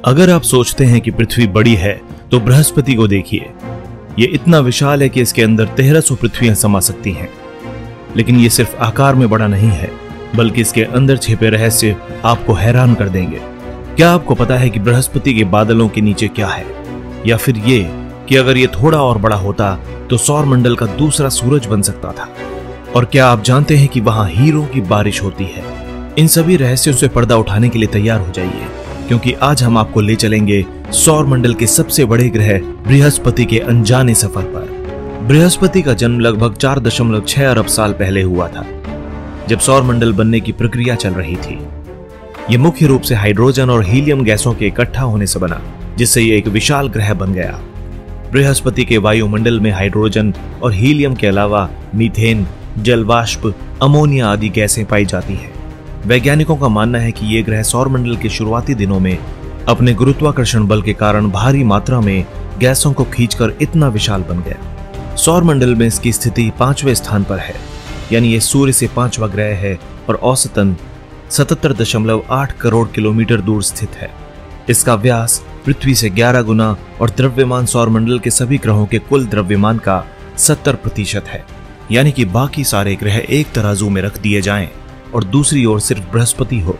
अगर आप सोचते हैं कि पृथ्वी बड़ी है तो बृहस्पति को देखिए। ये इतना विशाल है कि इसके अंदर 1300 पृथ्वियां समा सकती हैं। लेकिन ये सिर्फ आकार में बड़ा नहीं है, बल्कि इसके अंदर छिपे रहस्य आपको हैरान कर देंगे। क्या आपको पता है कि बृहस्पति के बादलों के नीचे क्या है? या फिर ये कि अगर ये थोड़ा और बड़ा होता तो सौर मंडल का दूसरा सूरज बन सकता था? और क्या आप जानते हैं कि वहां हीरों की बारिश होती है? इन सभी रहस्यों से पर्दा उठाने के लिए तैयार हो जाइए, क्योंकि आज हम आपको ले चलेंगे सौर मंडल के सबसे बड़े ग्रह बृहस्पति के अनजाने सफर पर। बृहस्पति का जन्म लगभग 4.6 अरब साल पहले हुआ था, जब सौर मंडल बनने की प्रक्रिया चल रही थी। यह मुख्य रूप से हाइड्रोजन और हीलियम गैसों के इकट्ठा होने से बना, जिससे यह एक विशाल ग्रह बन गया। बृहस्पति के वायुमंडल में हाइड्रोजन और हीलियम के अलावा मीथेन, जलवाष्प, अमोनिया आदि गैसें पाई जाती हैं। वैज्ञानिकों का मानना है कि यह ग्रह सौरमंडल के शुरुआती दिनों में अपने गुरुत्वाकर्षण बल के कारण भारी मात्रा में गैसों को खींचकर इतना विशाल बन गया। सौरमंडल में इसकी स्थिति 5वें स्थान पर है, यानी यह सूर्य से 5वां ग्रह है और औसतन 77.8 करोड़ किलोमीटर दूर स्थित है। इसका व्यास पृथ्वी से 11 गुना और द्रव्यमान सौरमंडल के सभी ग्रहों के कुल द्रव्यमान का 70% है। यानी कि बाकी सारे ग्रह एक तराजू में रख दिए जाएं और दूसरी ओर सिर्फ बृहस्पति हो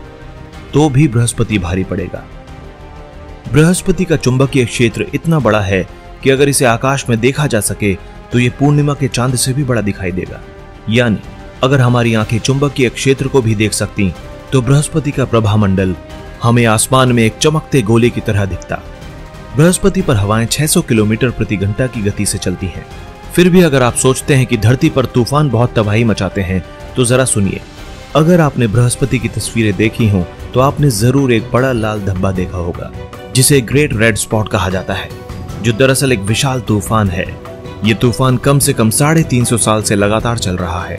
तो भी बृहस्पति भारी पड़ेगा। बृहस्पति का चुंबकीय क्षेत्र इतना बड़ा है कि अगर इसे आकाश में देखा जा सके तो यह पूर्णिमा के चांद से भी बड़ा दिखाई देगा। यानी अगर हमारी आंखें चुंबकीय क्षेत्र को भी देख सकती तो बृहस्पति का प्रभामंडल हमें आसमान में एक चमकते गोले की तरह दिखता। बृहस्पति पर हवाएं 600 किलोमीटर प्रति घंटा की गति से चलती हैं। फिर भी अगर आप सोचते हैं कि धरती पर तूफान बहुत तबाही मचाते हैं तो जरा सुनिए। अगर आपने बृहस्पति की तस्वीरें देखी हों तो आपने जरूर एक बड़ा लाल धब्बा देखा होगा, जिसे ग्रेट रेड स्पॉट कहा जाता है, जो दरअसल एक विशाल तूफान है। ये तूफान कम से कम 350 साल से लगातार चल रहा है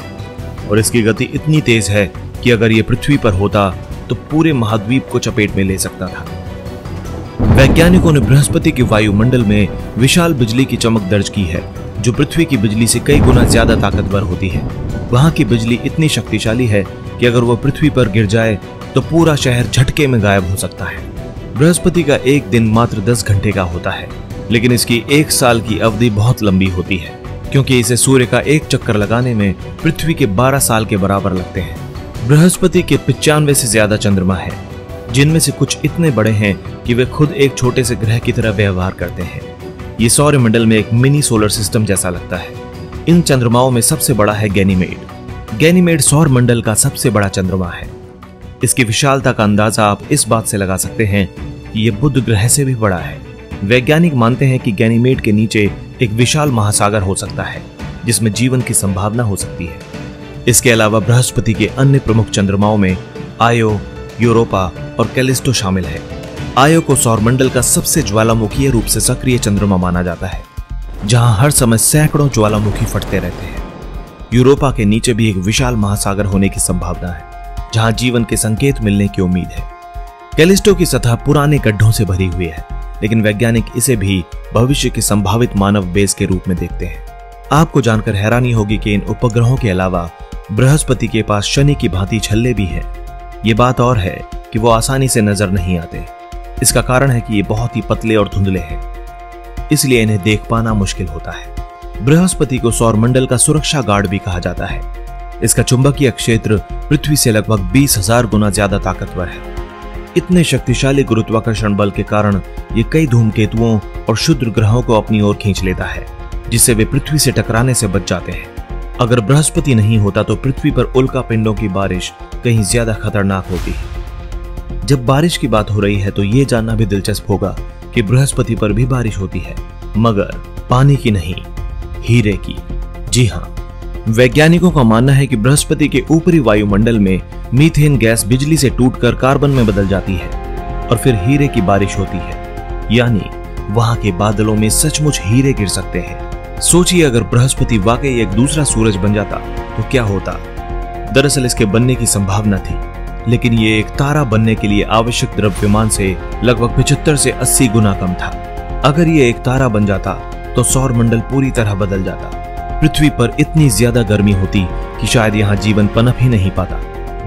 और इसकी गति इतनी तेज है कि अगर ये पृथ्वी पर होता तो पूरे महाद्वीप को चपेट में ले सकता था। वैज्ञानिकों ने बृहस्पति के वायुमंडल में विशाल बिजली की चमक दर्ज की है, जो पृथ्वी की बिजली से कई गुना ज्यादा ताकतवर होती है। वहां की बिजली इतनी शक्तिशाली है कि अगर वो पृथ्वी पर गिर जाए तो पूरा शहर झटके में गायब हो सकता है। बृहस्पति का एक दिन मात्र 10 घंटे का होता है, लेकिन इसकी 1 साल की अवधि बहुत लंबी होती है, क्योंकि इसे सूर्य का एक चक्कर लगाने में पृथ्वी के 12 साल के बराबर लगते हैं। बृहस्पति के 95 से ज्यादा चंद्रमा है, जिनमें से कुछ इतने बड़े हैं कि वे खुद एक छोटे से ग्रह की तरह व्यवहार करते हैं। ये सौरमंडल में एक मिनी सोलर सिस्टम जैसा लगता है। इन चंद्रमाओं में सबसे बड़ा है गैनीमेड। गैनीमेड सौरमंडल का सबसे बड़ा चंद्रमा है। इसकी विशालता का अंदाजा आप इस बात से लगा सकते हैं कि यह बुध ग्रह से भी बड़ा है। वैज्ञानिक मानते हैं कि गैनीमेड के नीचे एक विशाल महासागर हो सकता है, जिसमें जीवन की संभावना हो सकती है। इसके अलावा बृहस्पति के अन्य प्रमुख चंद्रमाओं में आयो, यूरोपा और कैलिस्टो शामिल है। आयो को सौरमंडल का सबसे ज्वालामुखीय रूप से सक्रिय चंद्रमा माना जाता है, जहां हर समय सैकड़ों ज्वालामुखी फटते रहते हैं। यूरोपा के नीचे भी एक विशाल महासागर होने की संभावना है, जहां जीवन के संकेत मिलने की उम्मीद है। कैलिस्टो की सतह पुराने गड्ढों से भरी हुई है, लेकिन वैज्ञानिक इसे भी भविष्य के संभावित मानव बेस के रूप में देखते हैं। आपको जानकर हैरानी होगी कि इन उपग्रहों के अलावा बृहस्पति के पास शनि की भांति छल्ले भी हैं। ये बात और है कि वो आसानी से नजर नहीं आते। इसका कारण है कि ये बहुत ही पतले और धुंधले हैं, इसलिए इन्हें देख पाना मुश्किल होता है। बृहस्पति को सौरमंडल का सुरक्षा गार्ड भी कहा जाता है। इसका चुंबकीय क्षेत्र पृथ्वी से लगभग 20,000 गुना ज्यादा ताकतवर है। इतने शक्तिशाली गुरुत्वाकर्षण बल के कारण ये कई धूमकेतुओं और क्षुद्र ग्रहों को अपनी ओर खींच लेता है, जिससे वे पृथ्वी से टकराने से बच जाते हैं। अगर बृहस्पति नहीं होता तो पृथ्वी पर उल्का पिंडों की बारिश कहीं ज्यादा खतरनाक होती है। जब बारिश की बात हो रही है तो ये जानना भी दिलचस्प होगा कि बृहस्पति पर भी बारिश होती है, मगर पानी की नहीं, हीरे की। जी हाँ, वैज्ञानिकों का मानना है कि बृहस्पति के ऊपरी वायुमंडल में मीथेन गैस बिजली से टूटकर कार्बन में बदल जाती है और फिर हीरे की बारिश होती है। यानी वहां के बादलों में सचमुच हीरे गिर सकते हैं। सोचिए, अगर बृहस्पति वाकई एक दूसरा सूरज बन जाता तो क्या होता। दरअसल इसके बनने की संभावना थी, लेकिन ये एक तारा बनने के लिए आवश्यक द्रव्यमान से लगभग 75 से 80 गुना कम था। अगर ये एक तारा बन जाता तो सौरमंडल पूरी तरह बदल जाता। पृथ्वी पर इतनी ज्यादा गर्मी होती कि शायद यहाँ जीवन पनप ही नहीं पाता।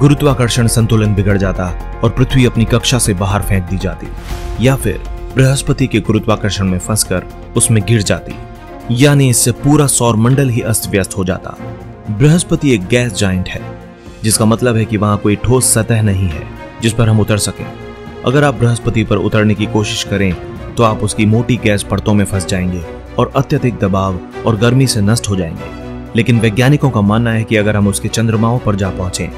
गुरुत्वाकर्षण संतुलन बिगड़ जाता और पृथ्वी अपनी कक्षा से बाहर फेंक दी जाती, या फिर बृहस्पति के गुरुत्वाकर्षण में फंसकर उसमें गिर जाती, यानी इससे पूरा सौर मंडल ही अस्त व्यस्त हो जाता। बृहस्पति एक गैस जाइंट है, जिसका मतलब है कि वहां कोई ठोस सतह नहीं है जिस पर हम उतर सकें। अगर आप बृहस्पति पर उतरने की कोशिश करें तो आप उसकी मोटी गैस परतों में फंस जाएंगे और अत्यधिक दबाव और गर्मी से नष्ट हो जाएंगे। लेकिन वैज्ञानिकों का मानना है कि अगर हम उसके चंद्रमाओं पर जा पहुंचे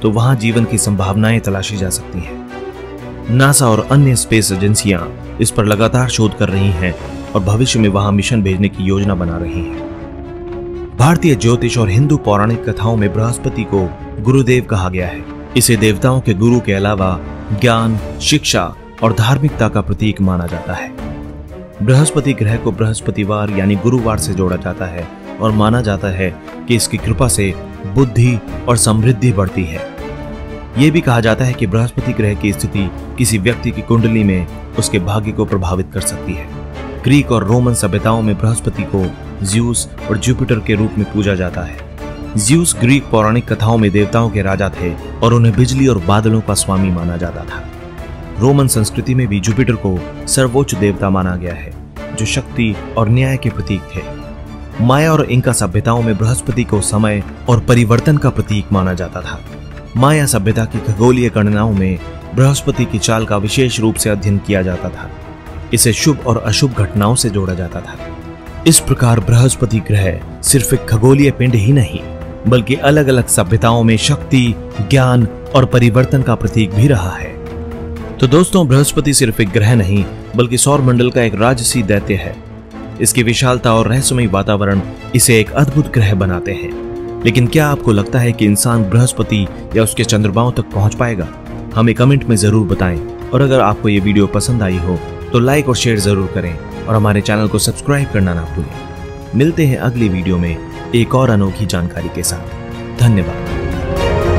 तो वहां जीवन की संभावनाएं तलाशी जा सकती हैं। नासा और अन्य स्पेस एजेंसियां इस पर लगातार शोध कर रही हैं और भविष्य में वहां मिशन भेजने की योजना बना रही हैं। भारतीय ज्योतिष और हिंदू पौराणिक कथाओं में बृहस्पति को गुरुदेव कहा गया है। इसे देवताओं के गुरु के अलावा ज्ञान, शिक्षा और धार्मिकता का प्रतीक माना जाता है। बृहस्पति ग्रह को बृहस्पतिवार यानी गुरुवार से जोड़ा जाता है और माना जाता है कि इसकी कृपा से बुद्धि और समृद्धि बढ़ती है। यह भी कहा जाता है कि बृहस्पति ग्रह की स्थिति किसी व्यक्ति की कुंडली में उसके भाग्य को प्रभावित कर सकती है। ग्रीक और रोमन सभ्यताओं में बृहस्पति को ज्यूस और जुपिटर के रूप में पूजा जाता है। ज्यूस ग्रीक पौराणिक कथाओं में देवताओं के राजा थे और उन्हें बिजली और बादलों का स्वामी माना जाता था। रोमन संस्कृति में भी जुपिटर को सर्वोच्च देवता माना गया है, जो शक्ति और न्याय के प्रतीक थे। माया और इंका सभ्यताओं में बृहस्पति को समय और परिवर्तन का प्रतीक माना जाता था। माया सभ्यता की खगोलीय गणनाओं में बृहस्पति की चाल का विशेष रूप से अध्ययन किया जाता था। इसे शुभ और अशुभ घटनाओं से जोड़ा जाता था। इस प्रकार बृहस्पति ग्रह सिर्फ एक खगोलीय पिंड ही नहीं, बल्कि अलग अलग सभ्यताओं में शक्ति, ज्ञान और परिवर्तन का प्रतीक भी रहा है। तो दोस्तों, बृहस्पति सिर्फ एक ग्रह नहीं, बल्कि सौर मंडल का एक राजसी दैत्य है। इसकी विशालता और रहस्यमय वातावरण इसे एक अद्भुत ग्रह बनाते हैं। लेकिन क्या आपको लगता है कि इंसान बृहस्पति या उसके चंद्रमाओं तक पहुंच पाएगा? हमें कमेंट में जरूर बताएं। और अगर आपको ये वीडियो पसंद आई हो तो लाइक और शेयर जरूर करें और हमारे चैनल को सब्सक्राइब करना ना भूलें। मिलते हैं अगली वीडियो में एक और अनोखी जानकारी के साथ। धन्यवाद।